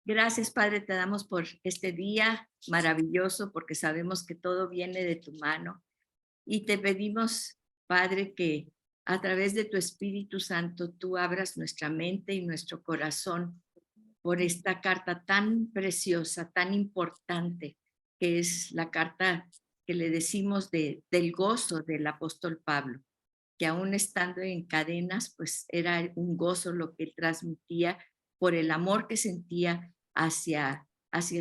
Gracias, Padre, te damos por este día maravilloso, porque sabemos que todo viene de tu mano. Y te pedimos, Padre, que a través de tu Espíritu Santo tú abras nuestra mente y nuestro corazón por esta carta tan preciosa, tan importante, que es la carta que le decimos del gozo del apóstol Pablo, que aún estando en cadenas, pues era un gozo lo que él transmitía por el amor que sentía hacia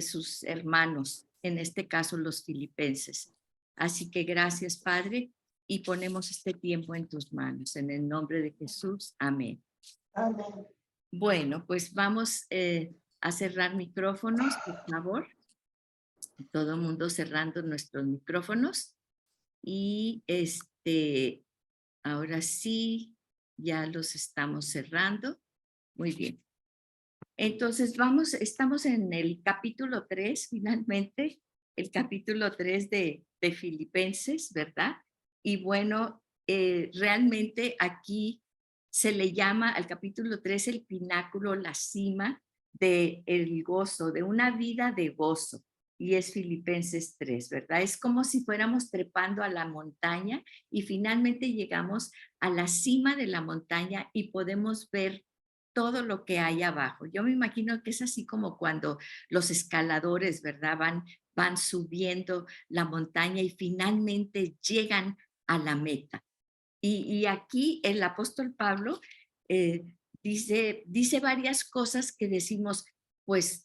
sus hermanos, en este caso los filipenses. Así que gracias, Padre, y ponemos este tiempo en tus manos. En el nombre de Jesús, amén. Amén. Bueno, pues vamos a cerrar micrófonos, por favor. Todo el mundo cerrando nuestros micrófonos. Y ahora sí, ya los estamos cerrando. Muy bien. Entonces estamos en el capítulo 3, finalmente, el capítulo 3 de Filipenses, ¿verdad? Y bueno, realmente aquí se le llama al capítulo 3 el pináculo, la cima del gozo, de una vida de gozo. Y es Filipenses 3, ¿verdad? Es como si fuéramos trepando a la montaña y finalmente llegamos a la cima de la montaña y podemos ver todo lo que hay abajo. Yo me imagino que es así como cuando los escaladores, ¿verdad? Van subiendo la montaña y finalmente llegan a la meta. Y aquí el apóstol Pablo dice varias cosas que decimos, pues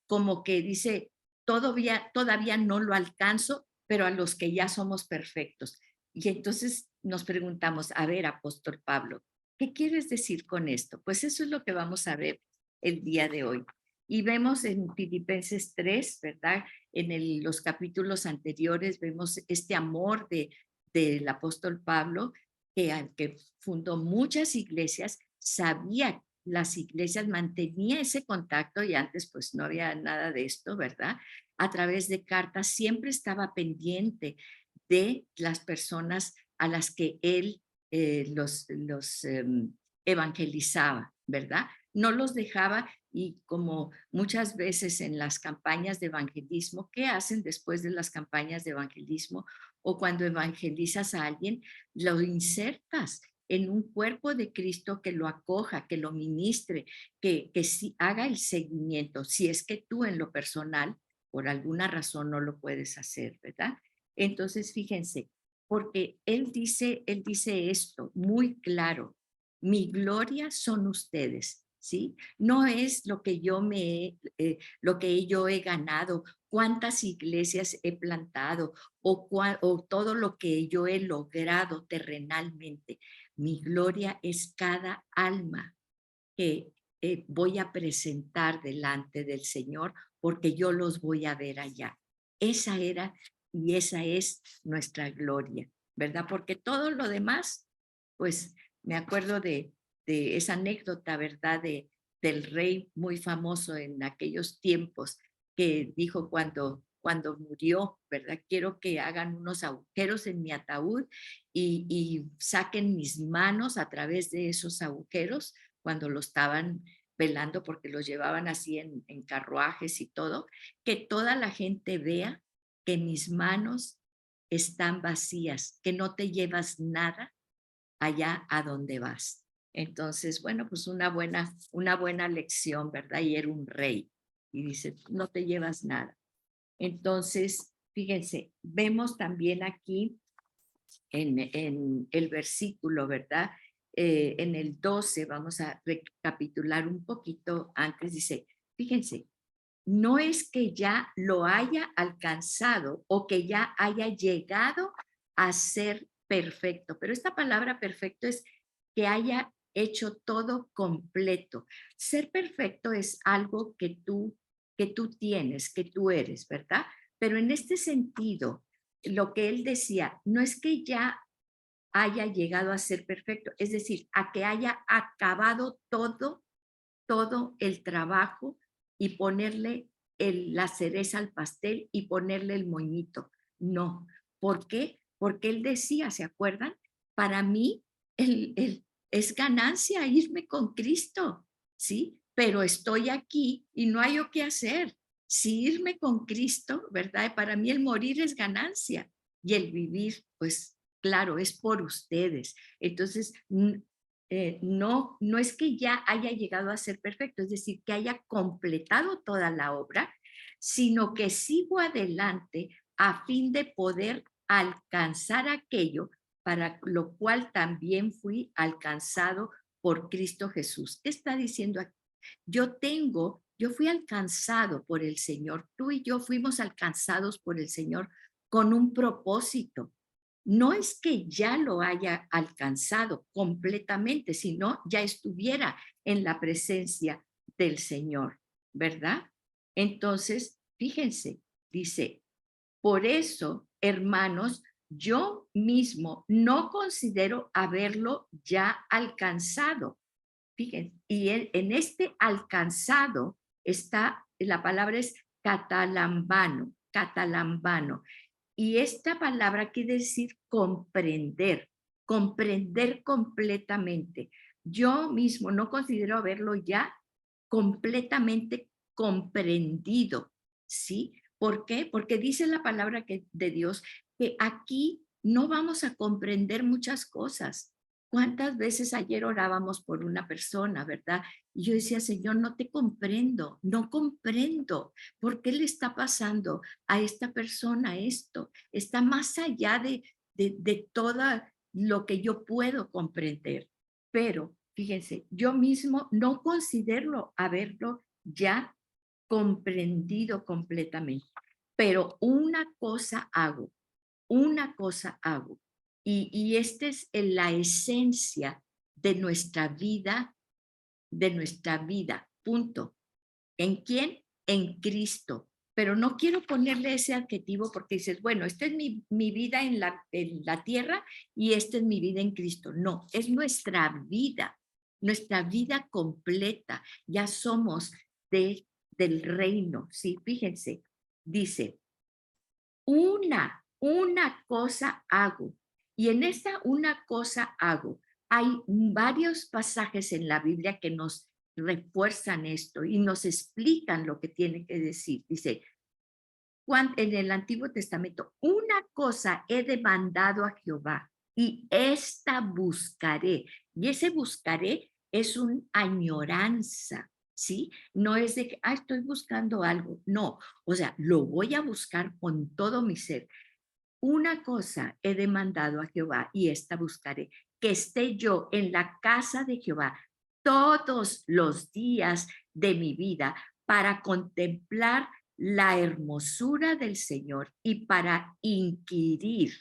como que dice, todavía no lo alcanzo, pero a los que ya somos perfectos. Y entonces nos preguntamos, a ver, apóstol Pablo, ¿qué quieres decir con esto? Pues eso es lo que vamos a ver el día de hoy. Y vemos en Filipenses 3, ¿verdad? Los capítulos anteriores vemos este amor del apóstol Pablo, que al que fundó muchas iglesias, sabía las iglesias, mantenía ese contacto y antes pues no había nada de esto, ¿verdad? A través de cartas siempre estaba pendiente de las personas a las que él los evangelizaba, ¿verdad? No los dejaba y como muchas veces en las campañas de evangelismo, ¿qué hacen después de las campañas de evangelismo? O cuando evangelizas a alguien, lo insertas en un cuerpo de Cristo que lo acoja, que lo ministre, que sí haga el seguimiento, si es que tú en lo personal, por alguna razón no lo puedes hacer, ¿verdad? Entonces, fíjense, porque él dice esto muy claro, mi gloria son ustedes, ¿sí? No es lo que lo que yo he ganado, cuántas iglesias he plantado o todo lo que yo he logrado terrenalmente. Mi gloria es cada alma que voy a presentar delante del Señor porque yo los voy a ver allá. Esa era y esa es nuestra gloria, ¿verdad? Porque todo lo demás, pues me acuerdo de esa anécdota, ¿verdad? Del rey muy famoso en aquellos tiempos que dijo cuando murió, ¿verdad? Quiero que hagan unos agujeros en mi ataúd y saquen mis manos a través de esos agujeros cuando lo estaban velando porque los llevaban así en carruajes y todo, que toda la gente vea que mis manos están vacías, que no te llevas nada allá a donde vas. Entonces, bueno, pues una buena lección, ¿verdad? Y era un rey. Y dice, no te llevas nada. Entonces, fíjense, vemos también aquí en el versículo, ¿verdad? En el 12, vamos a recapitular un poquito antes, dice, fíjense, no es que ya lo haya alcanzado o que ya haya llegado a ser perfecto, pero esta palabra perfecto es que haya hecho todo completo. Ser perfecto es algo que tú tienes, que tú eres, ¿verdad? Pero en este sentido, lo que él decía, no es que ya haya llegado a ser perfecto, es decir, a que haya acabado todo el trabajo y ponerle la cereza al pastel y ponerle el moñito. No. ¿Por qué? Porque él decía, ¿se acuerdan? Para mí es ganancia irme con Cristo, ¿sí? pero estoy aquí y no hay qué hacer. Si irme con Cristo, ¿verdad? Para mí el morir es ganancia y el vivir, pues claro, es por ustedes. Entonces, no es que ya haya llegado a ser perfecto, es decir, que haya completado toda la obra, sino que sigo adelante a fin de poder alcanzar aquello para lo cual también fui alcanzado por Cristo Jesús. ¿Qué está diciendo aquí? Yo fui alcanzado por el Señor, tú y yo fuimos alcanzados por el Señor con un propósito. No es que ya lo haya alcanzado completamente, sino ya estuviera en la presencia del Señor, ¿verdad? Entonces, fíjense, dice, por eso, hermanos, yo mismo no considero haberlo ya alcanzado. Fíjense, y en este alcanzado está, la palabra es catalambano, catalambano. Y esta palabra quiere decir comprender, comprender completamente. Yo mismo no considero haberlo ya completamente comprendido, ¿sí? ¿Por qué? Porque dice la palabra de Dios que aquí no vamos a comprender muchas cosas. ¿Cuántas veces ayer orábamos por una persona, verdad? Y yo decía, Señor, no te comprendo, no comprendo. ¿Por qué le está pasando a esta persona esto? Está más allá de todo lo que yo puedo comprender. Pero, fíjense, yo mismo no considero haberlo ya comprendido completamente. Pero una cosa hago. Y esta es la esencia de nuestra vida, punto. ¿En quién? En Cristo. Pero no quiero ponerle ese adjetivo porque dices, bueno, esta es mi vida en la tierra y esta es mi vida en Cristo. No, es nuestra vida completa. Ya somos del reino, ¿sí? Fíjense, dice, una cosa hago. Y en esta una cosa hago. Hay varios pasajes en la Biblia que nos refuerzan esto y nos explican lo que tiene que decir. Dice, en el Antiguo Testamento, una cosa he demandado a Jehová y esta buscaré. Y ese buscaré es una añoranza, ¿sí? No es de que, estoy buscando algo. No, o sea, lo voy a buscar con todo mi ser. Una cosa he demandado a Jehová y esta buscaré, que esté yo en la casa de Jehová todos los días de mi vida para contemplar la hermosura del Señor y para inquirir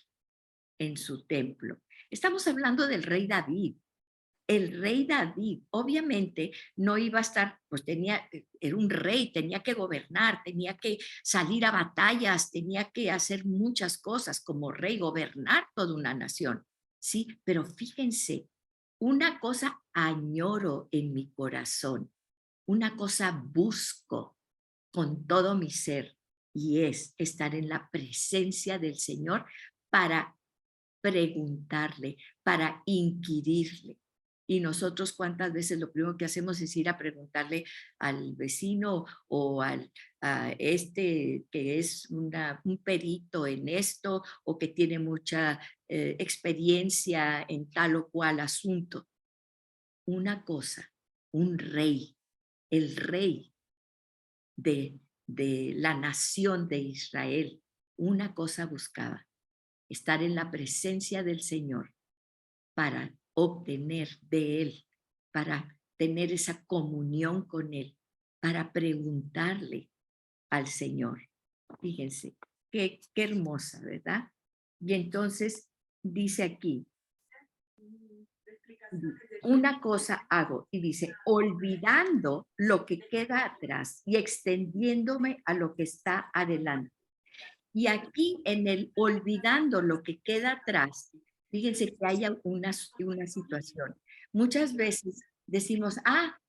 en su templo. Estamos hablando del rey David. El rey David obviamente no iba a estar, pues era un rey, tenía que gobernar, tenía que salir a batallas, tenía que hacer muchas cosas como rey, gobernar toda una nación, ¿sí? Pero fíjense, una cosa añoro en mi corazón, una cosa busco con todo mi ser y es estar en la presencia del Señor para preguntarle, para inquirirle. Y nosotros cuántas veces lo primero que hacemos es ir a preguntarle al vecino o a este que es un perito en esto o que tiene mucha experiencia en tal o cual asunto. Una cosa, un rey, el rey de la nación de Israel, una cosa buscaba, estar en la presencia del Señor para obtener de Él, para tener esa comunión con Él, para preguntarle al Señor. Fíjense, qué hermosa, ¿verdad? Y entonces dice aquí, una cosa hago, y dice, olvidando lo que queda atrás y extendiéndome a lo que está adelante. Y aquí en el olvidando lo que queda atrás, fíjense que hay una situación. Muchas veces decimos,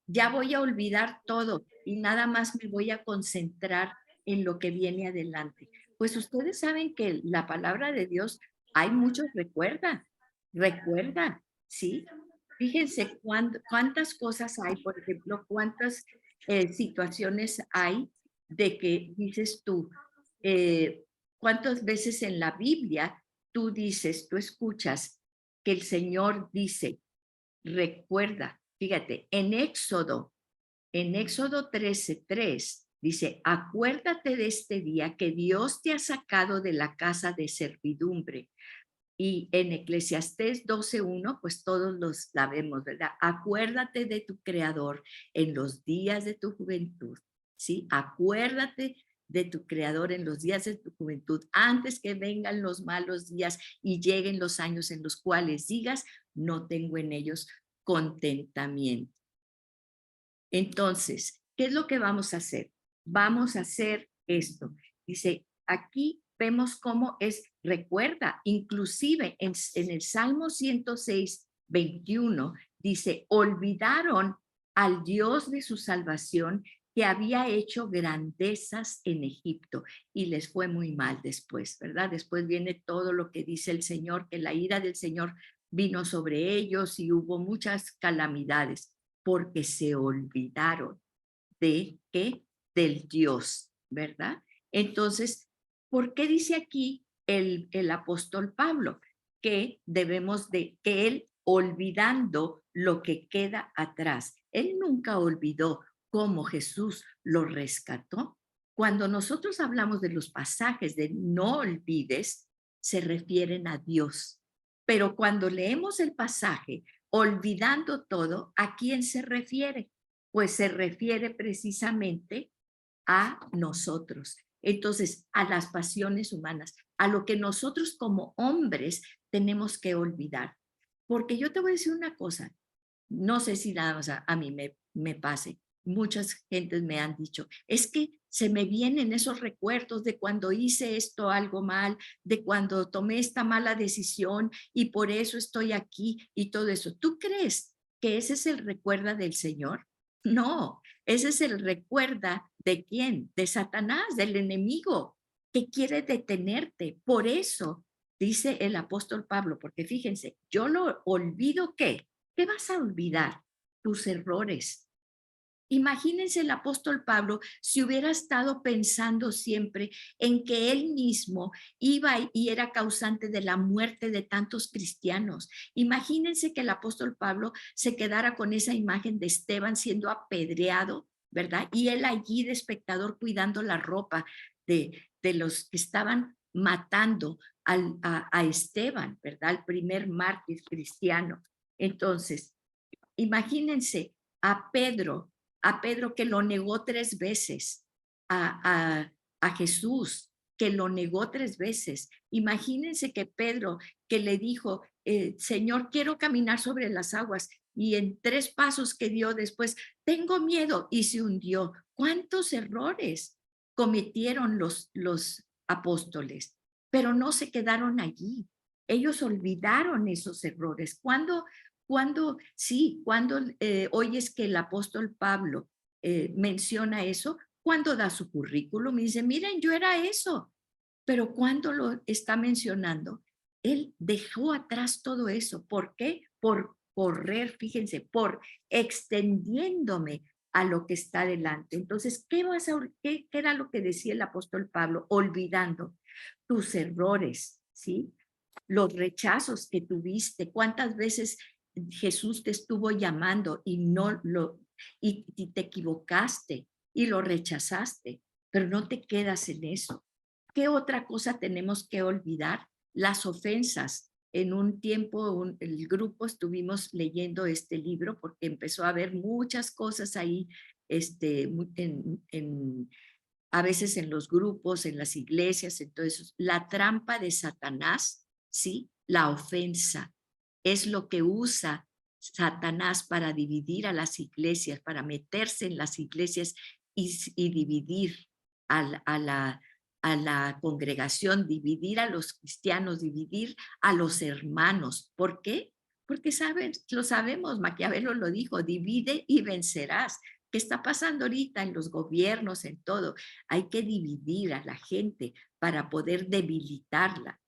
ya voy a olvidar todo y nada más me voy a concentrar en lo que viene adelante. Pues ustedes saben que la palabra de Dios, hay muchos recuerda, ¿sí? fíjense cuántas cosas hay, por ejemplo, cuántas situaciones hay de que dices tú, cuántas veces en la Biblia tú dices, tú escuchas que el Señor dice, recuerda, fíjate, en Éxodo 13:3 dice, acuérdate de este día que Dios te ha sacado de la casa de servidumbre. Y en Eclesiastés 12:1, pues todos los sabemos, ¿verdad? Acuérdate de tu Creador en los días de tu juventud, ¿sí? Acuérdate de tu Creador en los días de tu juventud, antes que vengan los malos días y lleguen los años en los cuales digas, no tengo en ellos contentamiento. Entonces, ¿qué es lo que vamos a hacer? Vamos a hacer esto. Dice, aquí vemos cómo es, recuerda, inclusive en el Salmo 106:21, dice, olvidaron al Dios de su salvación que había hecho grandezas en Egipto y les fue muy mal después, ¿verdad? Después viene todo lo que dice el Señor, que la ira del Señor vino sobre ellos y hubo muchas calamidades porque se olvidaron de qué, del Dios, ¿verdad? Entonces, ¿por qué dice aquí el apóstol Pablo? Que debemos de, que él olvidando lo que queda atrás. Él nunca olvidó cómo Jesús lo rescató. Cuando nosotros hablamos de los pasajes de no olvides, se refieren a Dios. Pero cuando leemos el pasaje, olvidando todo, ¿a quién se refiere? Pues se refiere precisamente a nosotros. Entonces, a las pasiones humanas, a lo que nosotros como hombres tenemos que olvidar. Porque yo te voy a decir una cosa, no sé si nada más a mí me pase. Muchas gentes me han dicho, es que se me vienen esos recuerdos de cuando hice esto algo mal, de cuando tomé esta mala decisión y por eso estoy aquí y todo eso. ¿Tú crees que ese es el recuerda del Señor? No, ese es el recuerda de quién, de Satanás, del enemigo que quiere detenerte. Por eso dice el apóstol Pablo, porque fíjense, yo lo olvido qué. ¿Qué vas a olvidar? Tus errores. Imagínense el apóstol Pablo si hubiera estado pensando siempre en que él mismo iba y era causante de la muerte de tantos cristianos. Imagínense que el apóstol Pablo se quedara con esa imagen de Esteban siendo apedreado, ¿verdad? Y él allí de espectador cuidando la ropa de los que estaban matando a Esteban, ¿verdad? El primer mártir cristiano. Entonces, imagínense a Pedro que lo negó 3 veces, a Jesús que lo negó 3 veces. Imagínense que Pedro que le dijo, Señor, quiero caminar sobre las aguas. Y en 3 pasos que dio después, tengo miedo y se hundió. ¿Cuántos errores cometieron los apóstoles? Pero no se quedaron allí. Ellos olvidaron esos errores. Cuando oyes que el apóstol Pablo menciona eso, cuando da su currículum y dice, miren, yo era eso, pero cuando lo está mencionando, él dejó atrás todo eso. ¿Por qué? Por correr, fíjense, por extendiéndome a lo que está delante. Entonces, ¿qué era lo que decía el apóstol Pablo? Olvidando tus errores, ¿sí? Los rechazos que tuviste, cuántas veces Jesús te estuvo llamando y te equivocaste y lo rechazaste, pero no te quedas en eso. ¿Qué otra cosa tenemos que olvidar? Las ofensas. En un tiempo, el grupo estuvimos leyendo este libro porque empezó a haber muchas cosas ahí, a veces en los grupos, en las iglesias, entonces la trampa de Satanás, ¿sí? La ofensa es lo que usa Satanás para dividir a las iglesias, para meterse en las iglesias y dividir a la congregación, dividir a los cristianos, dividir a los hermanos. ¿Por qué? Porque lo sabemos, Maquiavelo lo dijo, divide y vencerás. ¿Qué está pasando ahorita en los gobiernos, en todo? Hay que dividir a la gente para poder debilitarla,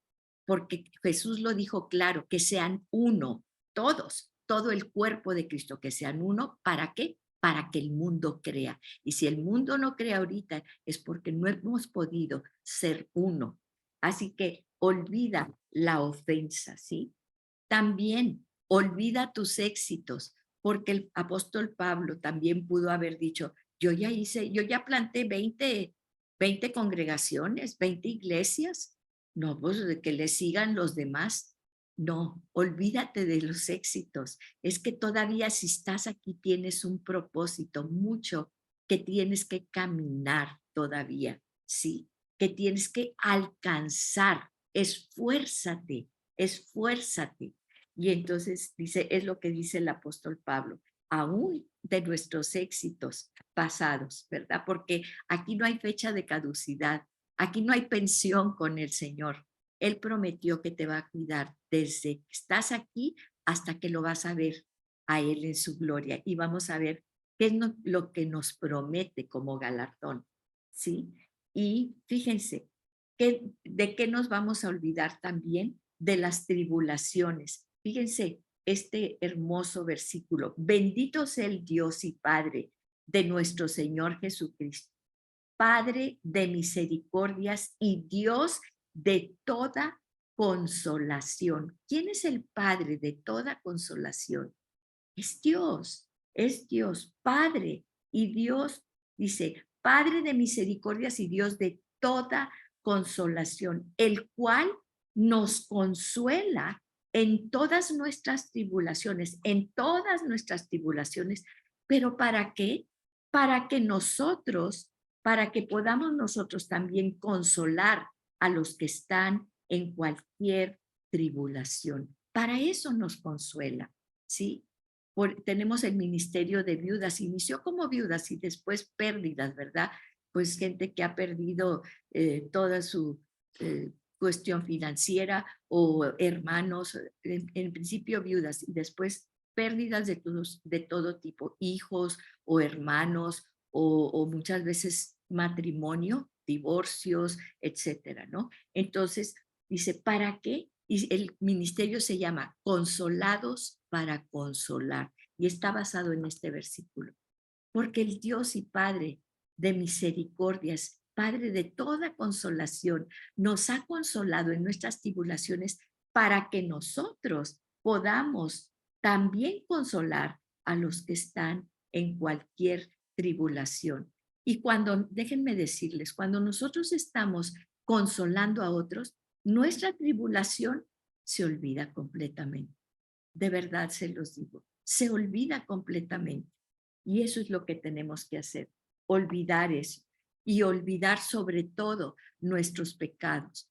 porque Jesús lo dijo claro, que sean uno, todos, todo el cuerpo de Cristo, que sean uno. ¿Para qué? Para que el mundo crea. Y si el mundo no crea ahorita, es porque no hemos podido ser uno. Así que olvida la ofensa, ¿sí? También olvida tus éxitos, porque el apóstol Pablo también pudo haber dicho, yo ya planté 20 congregaciones, 20 iglesias. No, pues de que le sigan los demás. No, olvídate de los éxitos. Es que todavía si estás aquí tienes un propósito mucho que tienes que caminar todavía, ¿sí? Que tienes que alcanzar. Esfuérzate, esfuérzate. Y entonces dice, es lo que dice el apóstol Pablo, aún de nuestros éxitos pasados, ¿verdad? Porque aquí no hay fecha de caducidad, aquí no hay pensión con el Señor. Él prometió que te va a cuidar desde que estás aquí hasta que lo vas a ver a Él en su gloria. Y vamos a ver qué es lo que nos promete como galardón, ¿sí? Y fíjense, ¿de qué nos vamos a olvidar también? De las tribulaciones. Fíjense este hermoso versículo. Bendito sea el Dios y Padre de nuestro Señor Jesucristo, Padre de misericordias y Dios de toda consolación. ¿Quién es el Padre de toda consolación? Es Dios, Padre. Y Dios dice, Padre de misericordias y Dios de toda consolación, el cual nos consuela en todas nuestras tribulaciones, pero ¿para qué? Para que nosotros, para que podamos nosotros también consolar a los que están en cualquier tribulación. Para eso nos consuela, ¿sí? Tenemos el ministerio de viudas, inició como viudas y después pérdidas, ¿verdad? Pues gente que ha perdido toda su cuestión financiera o hermanos, en principio viudas y después pérdidas de todo tipo, hijos o hermanos o muchas veces matrimonio, divorcios, etcétera, ¿no? Entonces, dice, ¿para qué? Y el ministerio se llama Consolados para Consolar y está basado en este versículo. Porque el Dios y Padre de misericordias, Padre de toda consolación, nos ha consolado en nuestras tribulaciones para que nosotros podamos también consolar a los que están en cualquier tribulación. Y déjenme decirles, cuando nosotros estamos consolando a otros, nuestra tribulación se olvida completamente. De verdad se los digo, se olvida completamente. Y eso es lo que tenemos que hacer, olvidar eso y olvidar sobre todo nuestros pecados.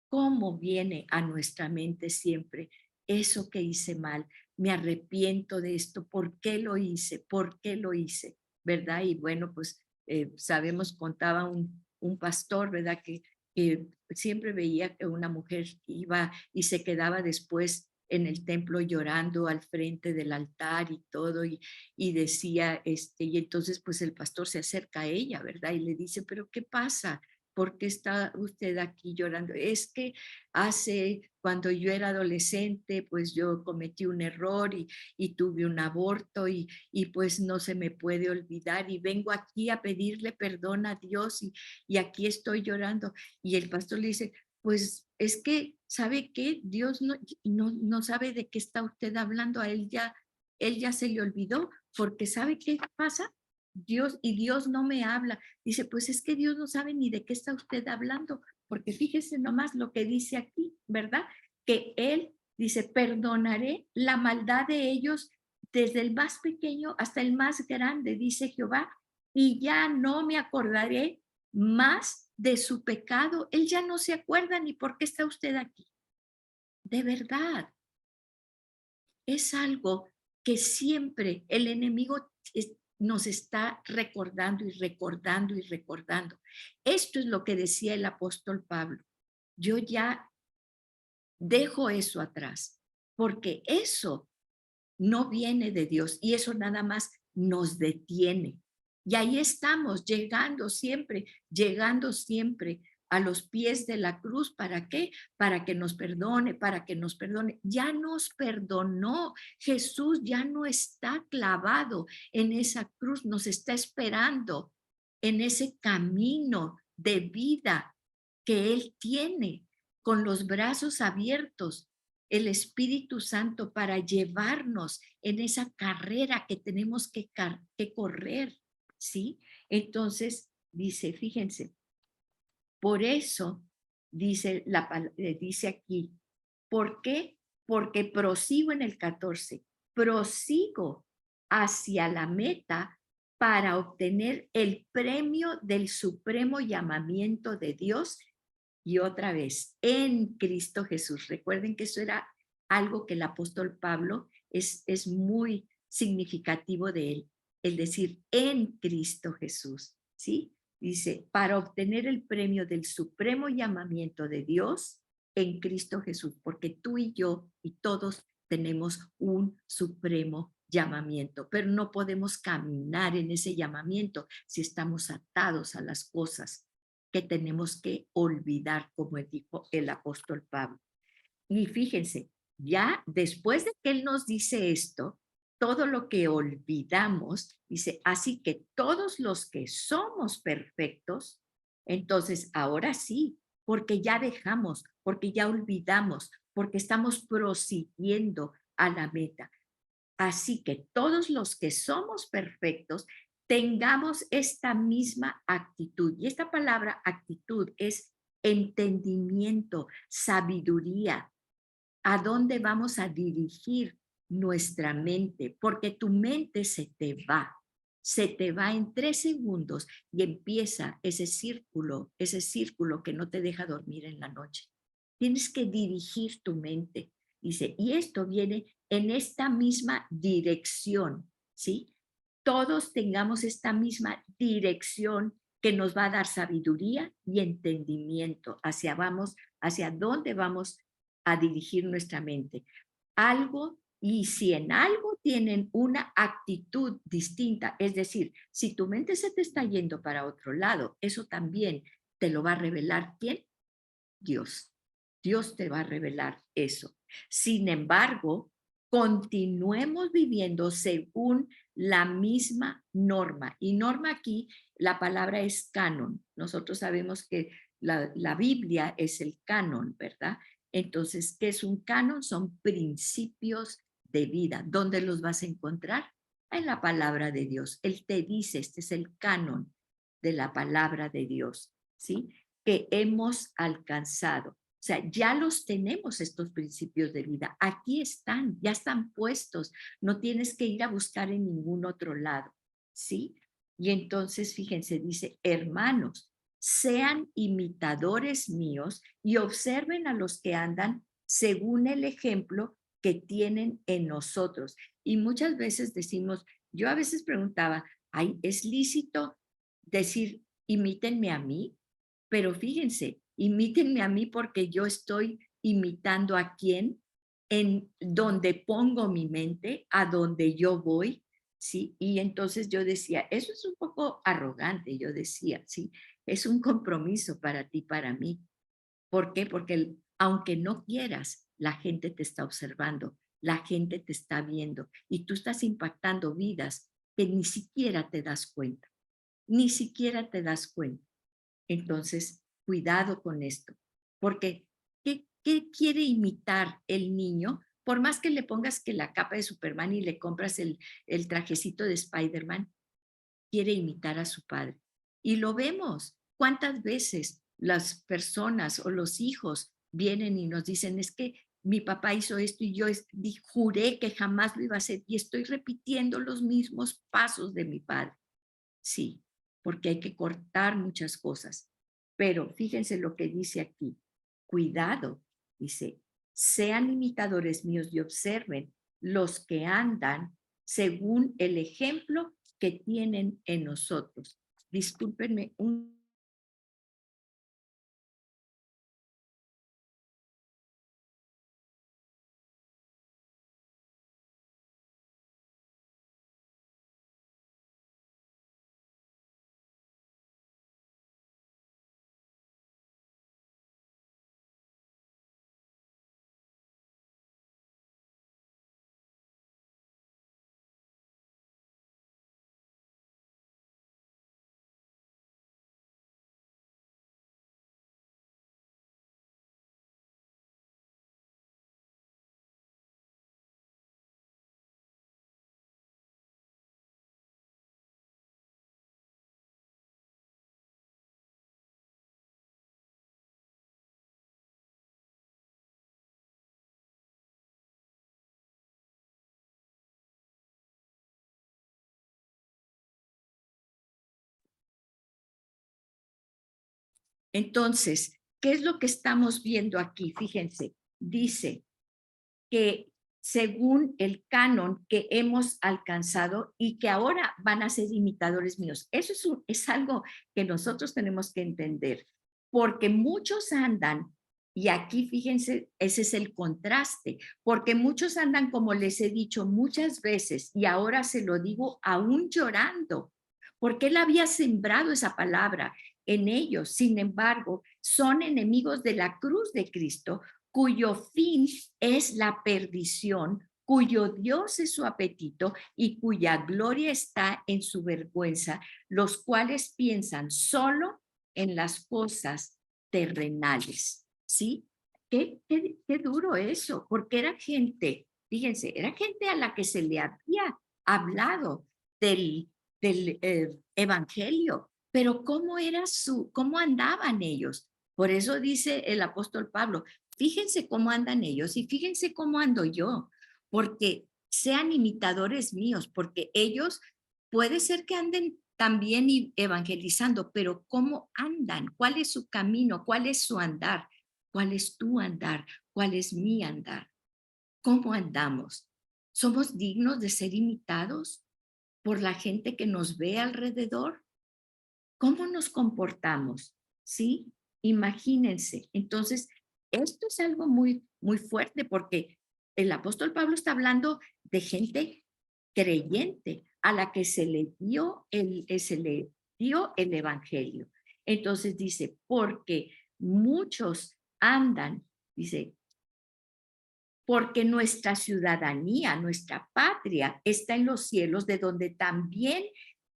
¿Cómo viene a nuestra mente siempre eso que hice mal? Me arrepiento de esto, ¿por qué lo hice? ¿Por qué lo hice? ¿Verdad? Y bueno, pues sabemos, contaba un pastor, ¿verdad? Que siempre veía que una mujer iba y se quedaba después en el templo llorando al frente del altar y todo, y decía, y entonces pues el pastor se acerca a ella, ¿verdad? Y le dice, ¿pero qué pasa? ¿Por qué está usted aquí llorando? Es que cuando yo era adolescente, pues yo cometí un error y tuve un aborto y pues no se me puede olvidar y vengo aquí a pedirle perdón a Dios y aquí estoy llorando. Y el pastor le dice, pues es que, ¿sabe qué? Dios no sabe de qué está usted hablando, él ya se le olvidó, porque ¿sabe qué pasa? Dios no me habla. Dice, pues es que Dios no sabe ni de qué está usted hablando, porque fíjese nomás lo que dice aquí, ¿verdad? Que Él dice, perdonaré la maldad de ellos desde el más pequeño hasta el más grande, dice Jehová, y ya no me acordaré más de su pecado. Él ya no se acuerda ni por qué está usted aquí. De verdad, es algo que siempre el enemigo nos está recordando y recordando y recordando. Esto es lo que decía el apóstol Pablo. Yo ya dejo eso atrás, porque eso no viene de Dios y eso nada más nos detiene. Y ahí estamos, llegando siempre a los pies de la cruz. ¿Para qué? Para que nos perdone, para que nos perdone. Ya nos perdonó. Jesús ya no está clavado en esa cruz, nos está esperando en ese camino de vida que Él tiene, con los brazos abiertos, el Espíritu Santo para llevarnos en esa carrera que tenemos que correr, ¿sí? Entonces, dice, fíjense, por eso dice aquí, ¿por qué? Porque prosigo en el 14, prosigo hacia la meta para obtener el premio del supremo llamamiento de Dios y otra vez en Cristo Jesús. Recuerden que eso era algo que el apóstol Pablo es muy significativo de él, el decir en Cristo Jesús, ¿sí? Dice, para obtener el premio del supremo llamamiento de Dios en Cristo Jesús, porque tú y yo y todos tenemos un supremo llamamiento, pero no podemos caminar en ese llamamiento si estamos atados a las cosas que tenemos que olvidar, como dijo el apóstol Pablo. Y fíjense, ya después de que él nos dice esto, todo lo que olvidamos, dice, así que todos los que somos perfectos, entonces ahora sí, porque ya dejamos, porque ya olvidamos, porque estamos prosiguiendo a la meta. Así que todos los que somos perfectos tengamos esta misma actitud. Y esta palabra actitud es entendimiento, sabiduría. ¿A dónde vamos a dirigir nuestra mente? Porque tu mente se te va en 3 segundos y empieza ese círculo que no te deja dormir en la noche. Tienes que dirigir tu mente, dice, y esto viene en esta misma dirección, ¿sí? Todos tengamos esta misma dirección que nos va a dar sabiduría y entendimiento hacia dónde vamos a dirigir nuestra mente. Algo, y si en algo tienen una actitud distinta, es decir, si tu mente se te está yendo para otro lado, eso también te lo va a revelar. ¿Quién? Dios. Dios te va a revelar eso. Sin embargo, continuemos viviendo según la misma norma. Y norma aquí, la palabra es canon. Nosotros sabemos que la Biblia es el canon, ¿verdad? Entonces, ¿qué es un canon? Son principios de vida. ¿Dónde los vas a encontrar? En la palabra de Dios. Él te dice, este es el canon de la palabra de Dios, ¿sí? Que hemos alcanzado. O sea, ya los tenemos estos principios de vida. Aquí están, ya están puestos. No tienes que ir a buscar en ningún otro lado, ¿sí? Y entonces, fíjense, dice, hermanos, sean imitadores míos y observen a los que andan según el ejemplo que tienen en nosotros. Y muchas veces decimos, yo a veces preguntaba, ¿ay, es lícito decir, imítenme a mí? Pero fíjense, imítenme a mí porque yo estoy imitando a quién, en donde pongo mi mente, a donde yo voy, ¿sí? Y entonces yo decía, eso es un poco arrogante, yo decía, ¿sí? Es un compromiso para ti, para mí. ¿Por qué? Porque aunque no quieras, la gente te está observando, la gente te está viendo y tú estás impactando vidas que ni siquiera te das cuenta, ni siquiera te das cuenta. Entonces, cuidado con esto, porque ¿qué quiere imitar el niño? Por más que le pongas que la capa de Superman y le compras el trajecito de Spider-Man, quiere imitar a su padre. Y lo vemos. ¿Cuántas veces las personas o los hijos vienen y nos dicen, es que mi papá hizo esto y yo juré que jamás lo iba a hacer y estoy repitiendo los mismos pasos de mi padre? Sí, porque hay que cortar muchas cosas. Pero fíjense lo que dice aquí. Cuidado, dice, sean imitadores míos y observen los que andan según el ejemplo que tienen en nosotros. Discúlpenme un Entonces, ¿qué es lo que estamos viendo aquí? Fíjense, dice que según el canon que hemos alcanzado y que ahora van a ser imitadores míos. Eso es algo que nosotros tenemos que entender, porque muchos andan, y aquí fíjense, ese es el contraste, porque muchos andan, como les he dicho muchas veces, y ahora se lo digo aún llorando, porque él había sembrado esa palabra en ellos. Sin embargo, son enemigos de la cruz de Cristo, cuyo fin es la perdición, cuyo Dios es su apetito y cuya gloria está en su vergüenza, los cuales piensan solo en las cosas terrenales. ¿Sí? Qué duro eso, porque era gente, fíjense, era gente a la que se le había hablado del evangelio, pero cómo andaban ellos. Por eso dice el apóstol Pablo, fíjense cómo andan ellos y fíjense cómo ando yo, porque sean imitadores míos, porque ellos puede ser que anden también evangelizando, pero ¿cómo andan? ¿Cuál es su camino? ¿Cuál es su andar? ¿Cuál es tu andar? ¿Cuál es mi andar? ¿Cómo andamos? ¿Somos dignos de ser imitados por la gente que nos ve alrededor? ¿Cómo nos comportamos? ¿Sí? Imagínense. Entonces, esto es algo muy fuerte porque el apóstol Pablo está hablando de gente creyente a la que se le dio el evangelio. Entonces dice, porque muchos andan, dice, porque nuestra ciudadanía, nuestra patria está en los cielos, de donde también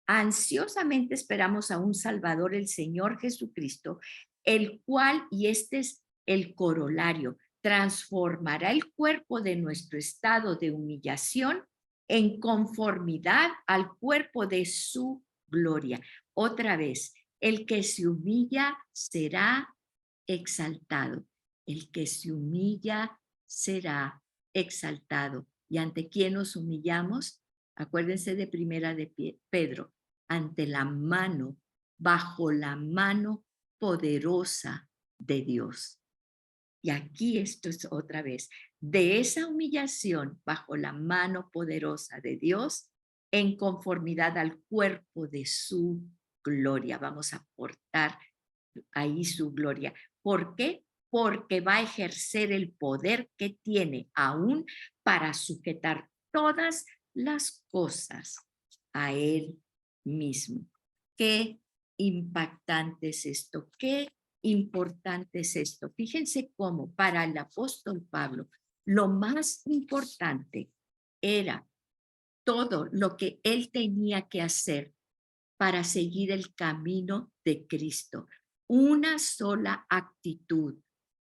ansiosamente esperamos a un Salvador, el Señor Jesucristo, el cual, y este es el corolario, transformará el cuerpo de nuestro estado de humillación en conformidad al cuerpo de su gloria. Otra vez, el que se humilla será exaltado. El que se humilla será exaltado. ¿Y ante quién nos humillamos? Acuérdense de primera de Pedro, ante la mano, bajo la mano poderosa de Dios. Y aquí esto es otra vez, de esa humillación bajo la mano poderosa de Dios, en conformidad al cuerpo de su gloria. Vamos a aportar ahí su gloria. ¿Por qué? Porque va a ejercer el poder que tiene aún para sujetar todas las cosas a él mismo. Qué impactante es esto, qué importante es esto. Fíjense cómo para el apóstol Pablo lo más importante era todo lo que él tenía que hacer para seguir el camino de Cristo. Una sola actitud,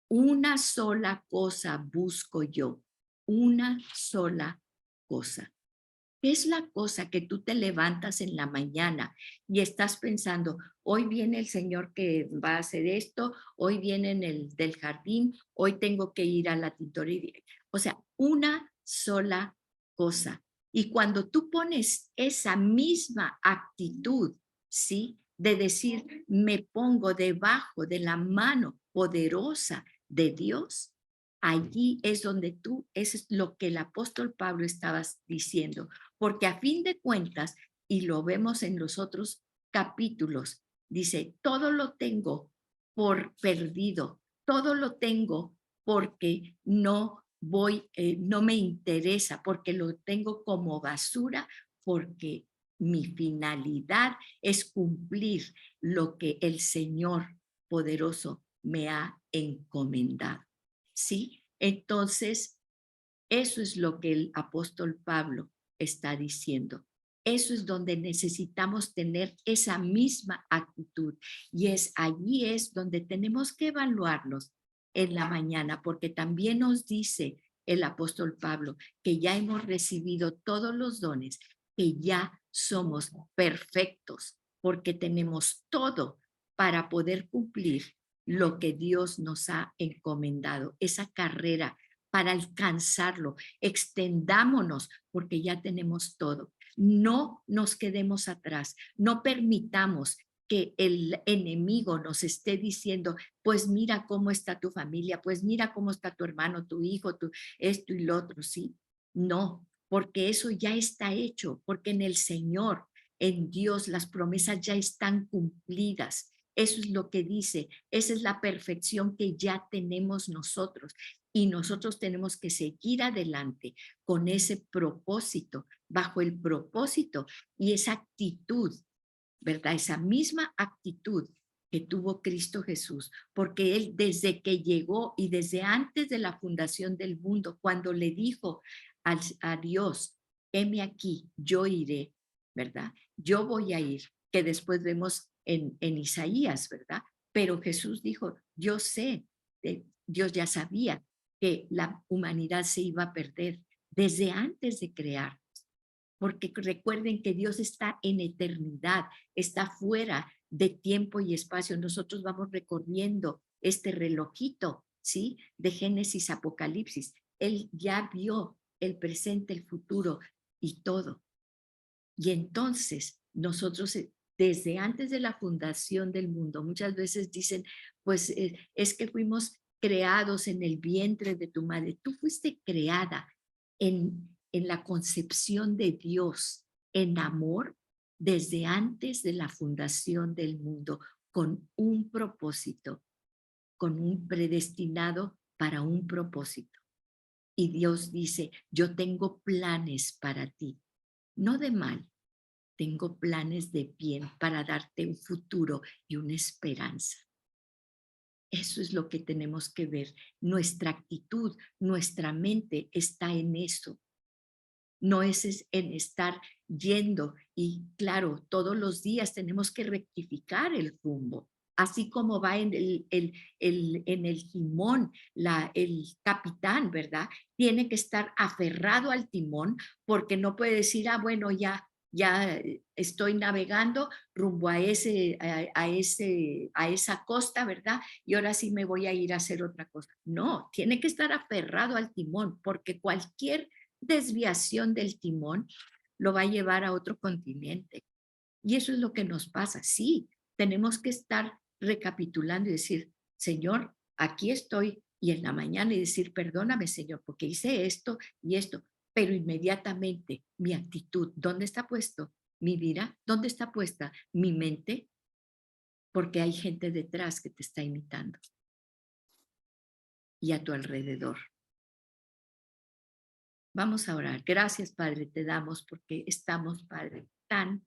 una sola cosa busco yo, una sola cosa. ¿Qué es la cosa que tú te levantas en la mañana y estás pensando, hoy viene el Señor que va a hacer esto, hoy viene en el del jardín, hoy tengo que ir a la tintorería? O sea, una sola cosa. Y cuando tú pones esa misma actitud, ¿sí? De decir, me pongo debajo de la mano poderosa de Dios, allí es donde eso es lo que el apóstol Pablo estaba diciendo, porque a fin de cuentas, y lo vemos en los otros capítulos, dice, todo lo tengo por perdido, todo lo tengo porque no me interesa, porque lo tengo como basura, porque mi finalidad es cumplir lo que el Señor poderoso me ha encomendado. ¿Sí? Entonces, eso es lo que el apóstol Pablo está diciendo. Eso es donde necesitamos tener esa misma actitud y allí es donde tenemos que evaluarnos en la mañana, porque también nos dice el apóstol Pablo que ya hemos recibido todos los dones, que ya somos perfectos, porque tenemos todo para poder cumplir lo que Dios nos ha encomendado, esa carrera para alcanzarlo. Extendámonos porque ya tenemos todo. No nos quedemos atrás. No permitamos que el enemigo nos esté diciendo, pues mira cómo está tu familia, pues mira cómo está tu hermano, tu hijo, tu esto y lo otro, ¿sí? No, porque eso ya está hecho, porque en el Señor, en Dios, las promesas ya están cumplidas. Eso es lo que dice, esa es la perfección que ya tenemos nosotros y nosotros tenemos que seguir adelante con ese propósito, bajo el propósito y esa actitud, ¿verdad? Esa misma actitud que tuvo Cristo Jesús, porque Él desde que llegó y desde antes de la fundación del mundo, cuando le dijo a Dios, heme aquí, yo iré, ¿verdad? Yo voy a ir, que después vemos en Isaías, ¿verdad? Pero Jesús dijo, yo sé, Dios ya sabía que la humanidad se iba a perder desde antes de crear, porque recuerden que Dios está en eternidad, está fuera de tiempo y espacio. Nosotros vamos recorriendo este relojito, ¿sí? De Génesis, Apocalipsis. Él ya vio el presente, el futuro y todo. Y entonces nosotros, desde antes de la fundación del mundo, muchas veces dicen, pues es que fuimos creados en el vientre de tu madre. Tú fuiste creada en la concepción de Dios, en amor, desde antes de la fundación del mundo, con un propósito, con un predestinado para un propósito. Y Dios dice, yo tengo planes para ti, no de mal, tengo planes de bien para darte un futuro y una esperanza. Eso es lo que tenemos que ver. Nuestra actitud, nuestra mente está en eso. No es en estar yendo y claro, todos los días tenemos que rectificar el rumbo. Así como va en en el timón el capitán, ¿verdad? Tiene que estar aferrado al timón porque no puede decir, ah, bueno, ya estoy navegando rumbo a esa costa, ¿verdad? Y ahora sí me voy a ir a hacer otra cosa. No, tiene que estar aferrado al timón porque cualquier desviación del timón lo va a llevar a otro continente. Y eso es lo que nos pasa. Sí, tenemos que estar recapitulando y decir, Señor, aquí estoy. Y en la mañana y decir, perdóname, Señor, porque hice esto y esto. Pero inmediatamente mi actitud, ¿dónde está puesto? Mi vida, ¿dónde está puesta? Mi mente, porque hay gente detrás que te está imitando y a tu alrededor. Vamos a orar. Gracias, Padre, te damos porque estamos, Padre, tan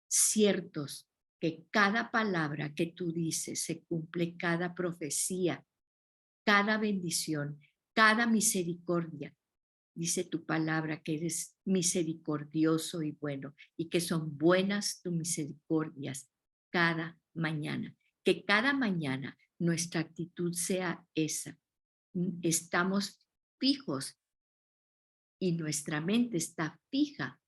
ciertos que cada palabra que tú dices se cumple, cada profecía, cada bendición, cada misericordia. Dice tu palabra que eres misericordioso y bueno y que son buenas tus misericordias cada mañana. Que cada mañana nuestra actitud sea esa. Estamos fijos y nuestra mente está fija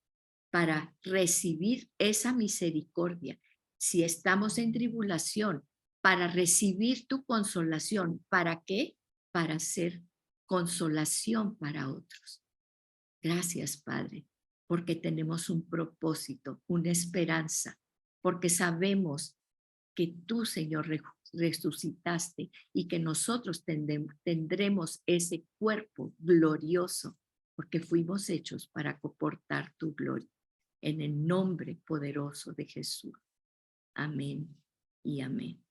para recibir esa misericordia. Si estamos en tribulación, para recibir tu consolación. ¿Para qué? Para ser consolación para otros. Gracias, Padre, porque tenemos un propósito, una esperanza, porque sabemos que tú, Señor, resucitaste y que nosotros tendremos ese cuerpo glorioso, porque fuimos hechos para soportar tu gloria. En el nombre poderoso de Jesús. Amén y amén.